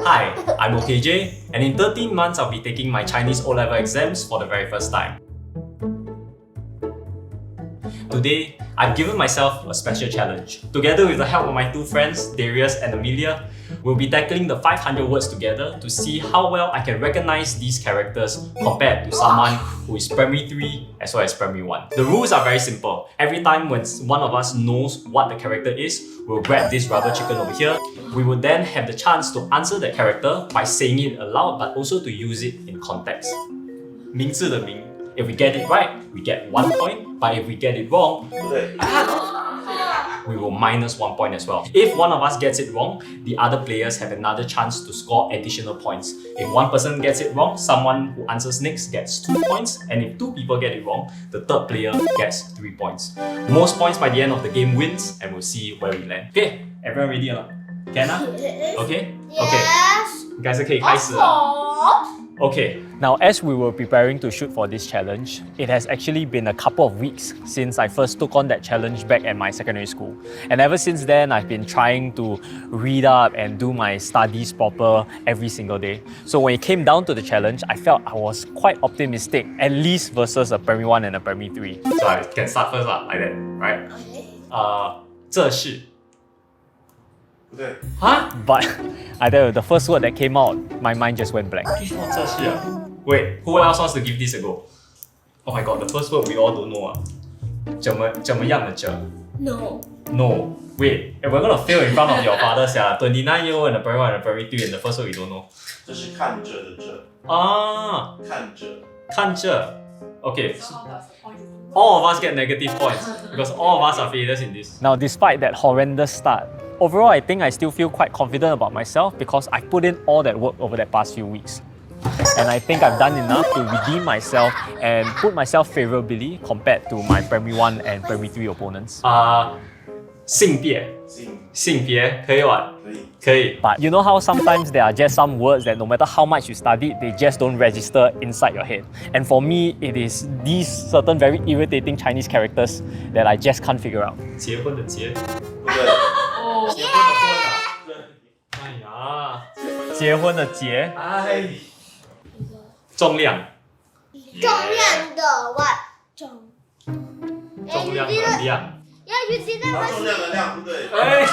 Hi, I'm OKJ, and in 13 months I'll be taking my Chinese O-level exams for the very first time. Today, I've given myself a special challenge. Together with the help of my two friends, Darius and Amelia, we'll be tackling the 500 words together to see how well I can recognize these characters compared to someone who is primary 3 as well as primary 1. The rules are very simple. Every time when one of us knows what the character is, we'll grab this rubber chicken over here. We will then have the chance to answer that character by saying it aloud but also to use it in context. 名字的名 If we get it right, we get 1 point, but if we get it wrong, we will minus 1 point as well. If one of us gets it wrong, the other players have another chance to score additional points. If one person gets it wrong, someone who answers next gets 2 points, and if 2 people get it wrong, the third player gets 3 points. Most points by the end of the game wins, and we'll see where we land. Okay, everyone ready or not? Can I? Okay? Okay. 应该是可以开始了。Okay, now as we were preparing to shoot for this challenge, it has actually been a couple of weeks since I first took on that challenge back at my secondary school. And ever since then, I've been trying to read up and do my studies proper every single day. So when it came down to the challenge, I felt I was quite optimistic, at least versus a primary 1 and a primary 3. So I can start first like that, right? 这是 Huh? But I tell you, the first word that came out, my mind just went blank. Wait, who else wants to give this a go? Oh my god, the first word we all don't know. 怎么样的这? No. No. Wait, if we're gonna fail in front of your father, 29-year-old and a primary 1 and a primary 3 and the first word we don't know. 这是看着的这。看着. Okay. All of us get negative points because all of us are failures in this. Now, despite that horrendous start, overall, I think I still feel quite confident about myself because I put in all that work over the past few weeks. And I think I've done enough to redeem myself and put myself favorably compared to my primary 1 and primary 3 opponents. 性别可以吧？可以。But you know how sometimes there are just some words that no matter how much you studied, they just don't register inside your head. And for me, it is these certain very irritating Chinese characters that I just can't figure out. 结婚的结。结婚的婚啊！哎呀，结婚的结，哎，重量的量。重量的量不对。哎，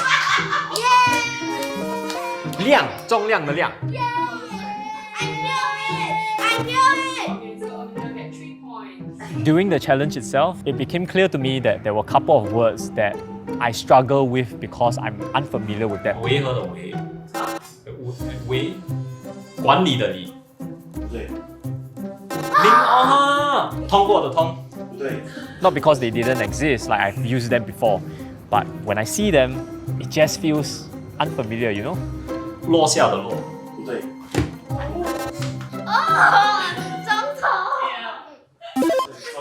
量，重量的量。I knew it! Okay, so Amelia get 3 points. During the challenge itself, it became clear to me that there were a couple of words that I struggle with because I'm unfamiliar with them. 维和的维，维，管理的理。不对。通过的通。不对。Not because they didn't exist, like I've used them before, but when I see them, it just feels unfamiliar, you know? 落下的落。不对。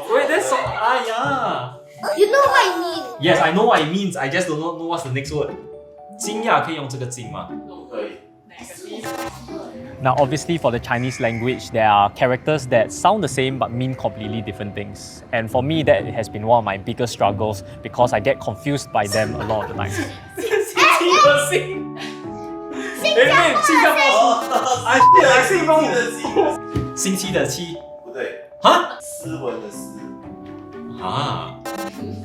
Wait, that's so... You know what I mean? Yes, I know what it means. I just don't know what's the next word. 惊讶可以用这个惊吗？可以。Now, obviously, for the Chinese language, there are characters that sound the same but mean completely different things. And for me, that has been one of my biggest struggles because I get confused by them a lot of the time. 星期的期。不对。啊？斯文的斯。啊。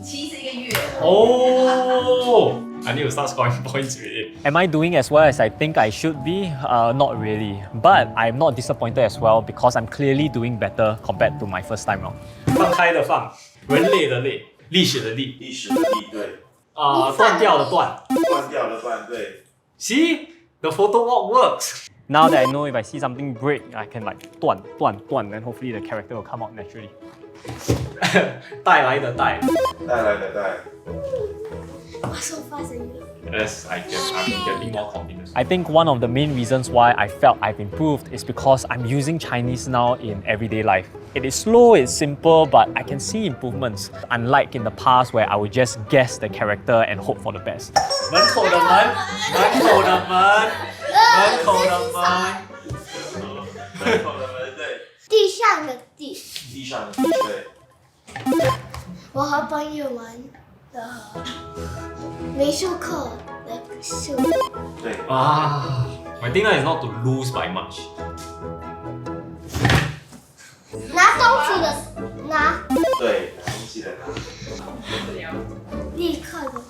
七是一个月。Oh! I need to start scoring points with it. Am I doing as well as I think I should be? Not really. But I'm not disappointed as well because I'm clearly doing better compared to my first time round. 放开的放，人类的类，历史的历，历史的历对。断掉的断，断掉的断对。See? The photo walk works. Now that I know if I see something break, I can like 断, then hopefully the character will come out naturally. 带来的带。带来的带。So fast and Yes, I'm getting more confidence. I think one of the main reasons why I felt I've improved is because I'm using Chinese now in everyday life. It is slow, it's simple, but I can see improvements. Unlike in the past where I would just guess the character and hope for the best. 门口的门，门口的门，门口的门。门口的门对。地上的地。地上的地对。我和朋友玩的美术课的树。对。My thing now is not to lose by much. 拿东西的拿，对，拿东西的拿。不了。立刻的刻。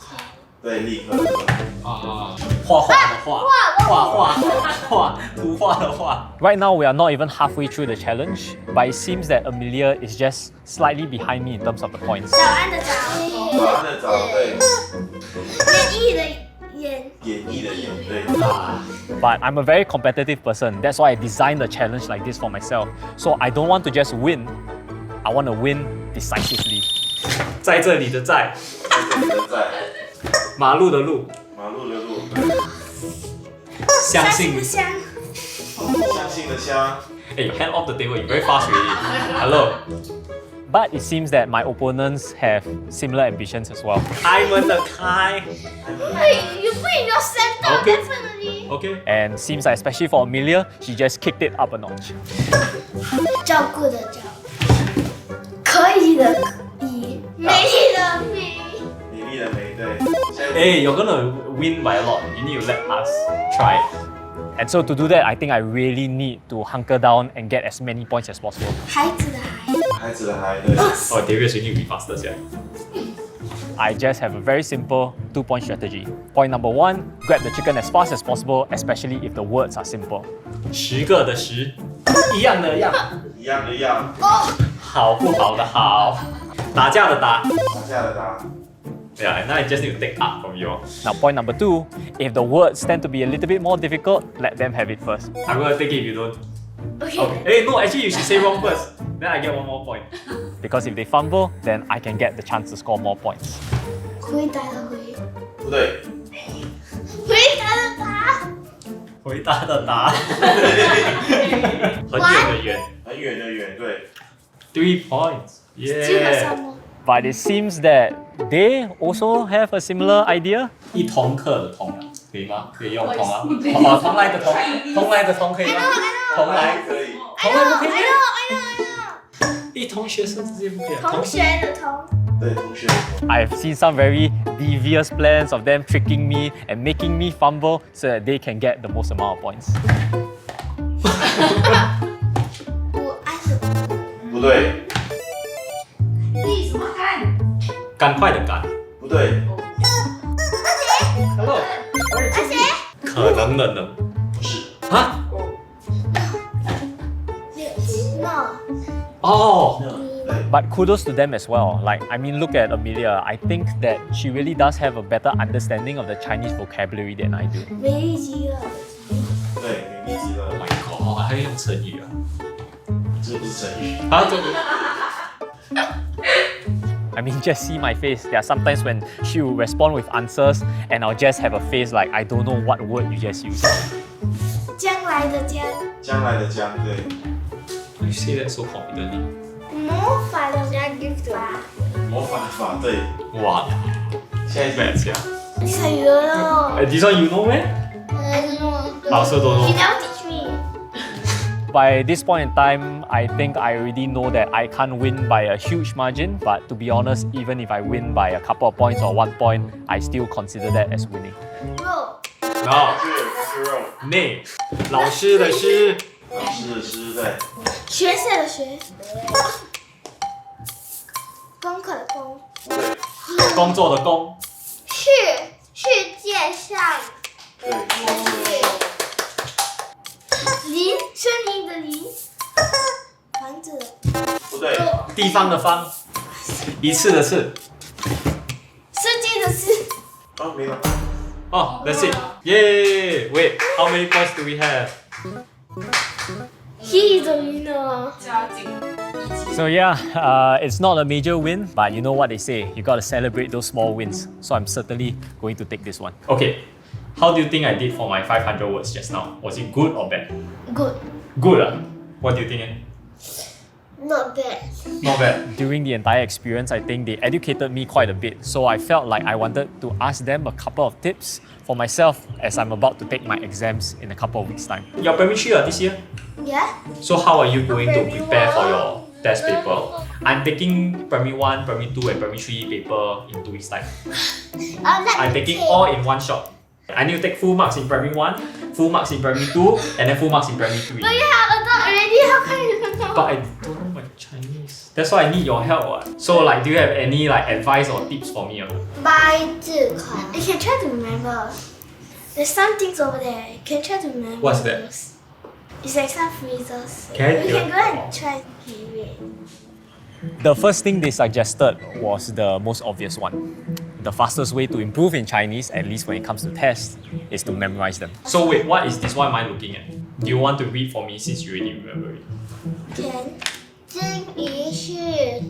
对，立刻的刻。啊，画画的画，图画的画。Right now we are not even halfway through the challenge, but it seems that Amelia is just slightly behind me in terms of the points. 早安的早，早安的早，对。演绎的演，演绎的演，对。But I'm a very competitive person. That's why I designed a challenge like this for myself. So I don't want to just win. I want to win decisively. 在这里的在，在这里的在，马路的路，马路的路，相信的相，相信的相。Hey, hand off the table. You're very fast already. Hello. But it seems that my opponents have similar ambitions as well. 开门的开。Hey, you put in your center, Okay. definitely. Okay. And seems like especially for Amelia, she just kicked it up a notch. 照顾的照，可以的可以，美丽的美。美丽的美，对。 Hey, you're gonna win by a lot. You need to let us try. And so to do that, I think I really need to hunker down and get as many points as possible. 孩子的孩，孩子的孩，对。 Oh, Darius, you need to be faster, yeah. I just have a very simple 2-point strategy. Point number 1, grab the chicken as fast as possible, especially if the words are simple. 10个的10，一样的样，一样的样，好不好的好，打架的打。打架的打。 Yeah, and now I just need to take up from you. Now, point number 2, if the words tend to be a little bit more difficult, let them have it first. I'm gonna take it if you don't. Okay. Hey, no, actually you should say wrong first. Then I get 1 more point. Because if they fumble, then I can get the chance to score more points. 回答的回，不对，回答的答，回答的答。很远的远。很远的远，对。 3 points. 这个什 Yeah. 么？ But it seems that they also have a similar idea. 一同课的同，可以吗？可以用同啊。哦，同来的同，同来的同可以吗？同来可以。同来不可以。哎呦，一同学生之间不可以。同学的同，对，同学的同。 I've seen some very devious plans of them tricking me and making me fumble so that they can get the most amount of points. 我爱什么？不对，你什么干？赶快的赶。不对， Hello. 而且可能的能。不是。啊？ no， 哦。对。 But kudos to them as well. Like, I mean, look at Amelia. I think that she really does have a better understanding of the Chinese vocabulary than I do. 美丽极了。对，美丽极了 Oh。my god, 还用成语啊？这不是成语。啊，这个。I mean, just see my face. There are sometimes when she will respond with answers, and I'll just have a face like I don't know what word you just used. 将来的将，将来的将，对。 You say that so confidently. 魔法的将 gift 吧。模仿法，对。哇，现在 bad 呀。你才有了。 This one you know, man? I don't know. I also don't know. You never teach me. By this point in time, I think I already know that I can't win by a huge margin. But to be honest, even if I win by a couple of points or 1 point, I still consider that as winning. Bro， No, 是肉，内，老师的师，老师的师，对。学校的学，功课的功，不对，工作的工，世界上对，是林森林的林，房子的不对，地方的方，一次的次。世界的世，哦，没了。 Oh, that's it. Yay! Wait, how many points do we have? he is the winner. 加紧一起。 So yeah, it's not a major win, but you know what they say, you gotta celebrate those small wins. So I'm certainly going to take this one. Okay, how do you think I did for my 500 words just now? Was it good or bad? Good, Good. What do you think? not bad. Not bad. During the entire experience, I think they educated me quite a bit. So I felt like I wanted to ask them a couple of tips for myself as I'm about to take my exams in a couple of weeks' time. You're primary 3 this year? Yeah. So how are you going to Primary prepare for 1. your test paper? I'm taking primary 1, primary 2 and primary 3 paper in 2 weeks time. I'm taking all in one shot. I need to take full marks in primary 1, full marks in primary 2, and then full marks in primary 3. But you have adult already, how come you don't know? But I don't know my Chinese. That's why I need your help. What? So like, do you have any like advice or tips for me? Or not? 白字款. You can try to remember. There's some things over there. You can try to remember. What's that? those. It's like some phrases. Can I We do can it? go and try. Okay, wait. The first thing they suggested was the most obvious one. The fastest way to improve in Chinese, at least when it comes to tests, is to memorize them. So wait, what is this? What am I looking at? Do you want to read for me since you already remember it? Can. 经一事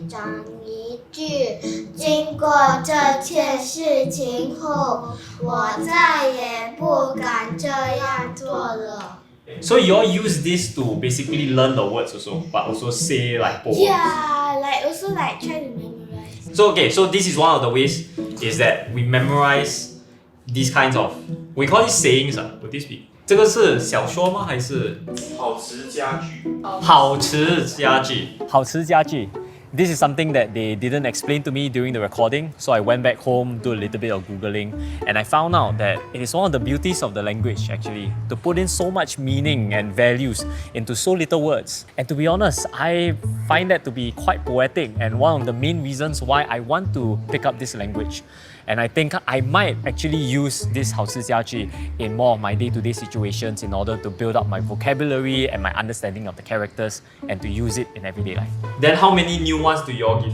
长一智，经过这切事情后，我再也不敢这样做了。 So you all use this to basically learn the words also, but also say like poems. Yeah, like also like try to memorize. So okay, so this is one of the ways is that we memorize these kinds of, we call it sayings. Would this be? 这个是小说吗？还是好词佳句。好词佳句？好词佳句。This is something that they didn't explain to me during the recording, so I went back home, do a little bit of Googling, and I found out that it is one of the beauties of the language actually, to put in so much meaning and values into so little words. And to be honest, I find that to be quite poetic and one of the main reasons why I want to pick up this language. And I think I might actually use this 好词佳句 in more of my day-to-day situations in order to build up my vocabulary and my understanding of the characters and to use it in everyday life. Then how many new ones do you all give?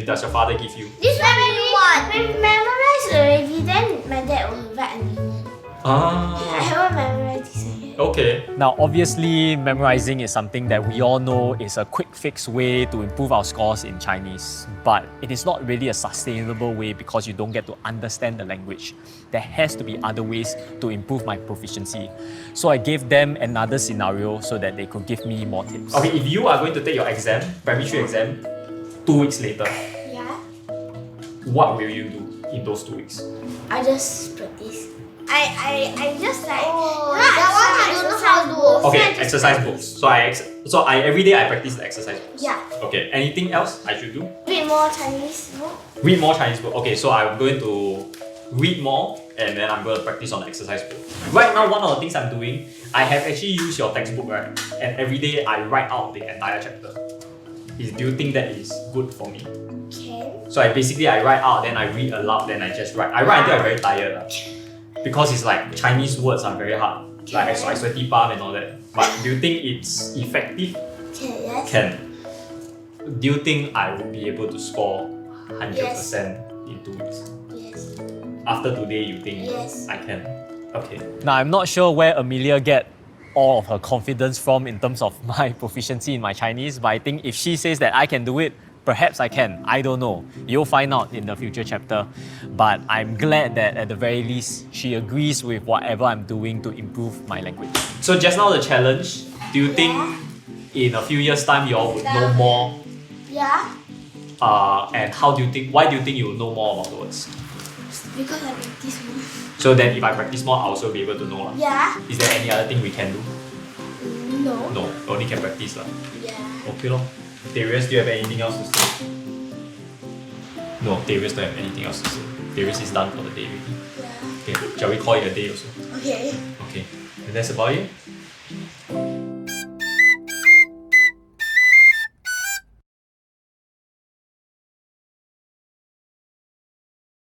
Does your father give you? This one we memorized already, then my dad will write a new one. I haven't memorized this one yet. Okay. Now, obviously, memorizing is something that we all know is a quick fix way to improve our scores in Chinese, but it is not really a sustainable way because you don't get to understand the language. There has to be other ways to improve my proficiency. So I gave them another scenario so that they could give me more tips. Okay, if you are going to take your exam, primary 3 exam, 2 weeks later, Yeah, what will you do in those 2 weeks? I just practice. I just like that one I don't know how to do. Okay, exercise books. So I every day I practice the exercise books. Yeah. Okay, anything else I should do? Read more Chinese book. Read more Chinese book. Okay, so I'm going to read more and then I'm going to practice on the exercise book. Right now, one of the things I'm doing, I have actually used your textbook, right? And every day I write out the entire chapter. Do you think that is good for me? Can. So I write out, then I read aloud, then I just write. I write until I'm very tired. Because it's like Chinese words are very hard. Like I sweaty palm and all that. But do you think it's effective? Can, yes. Can. Do you think I will be able to score 100% Yes. in 2 weeks? Yes. After today, you think Yes. I can? Okay. Now, I'm not sure where Amelia get all of her confidence from in terms of my proficiency in my Chinese, but I think if she says that I can do it, perhaps I can. I don't know. You'll find out in the future chapter. But I'm glad that at the very least, she agrees with whatever I'm doing to improve my language. So just now the challenge, do you think in a few years' time you all would know more? Yeah. And why do you think you will know more about the words? Because I practice more. So then if I practice more, I'll also be able to know. Lah. Yeah. Is there any other thing we can do? No. No, only can practice. Lah. Yeah. Okay lor. Darius, do you have anything else to say? No, Darius don't have anything else to say. Darius is done for the day already. Yeah. Okay, shall we call it a day also? Okay. Okay, and that's about it.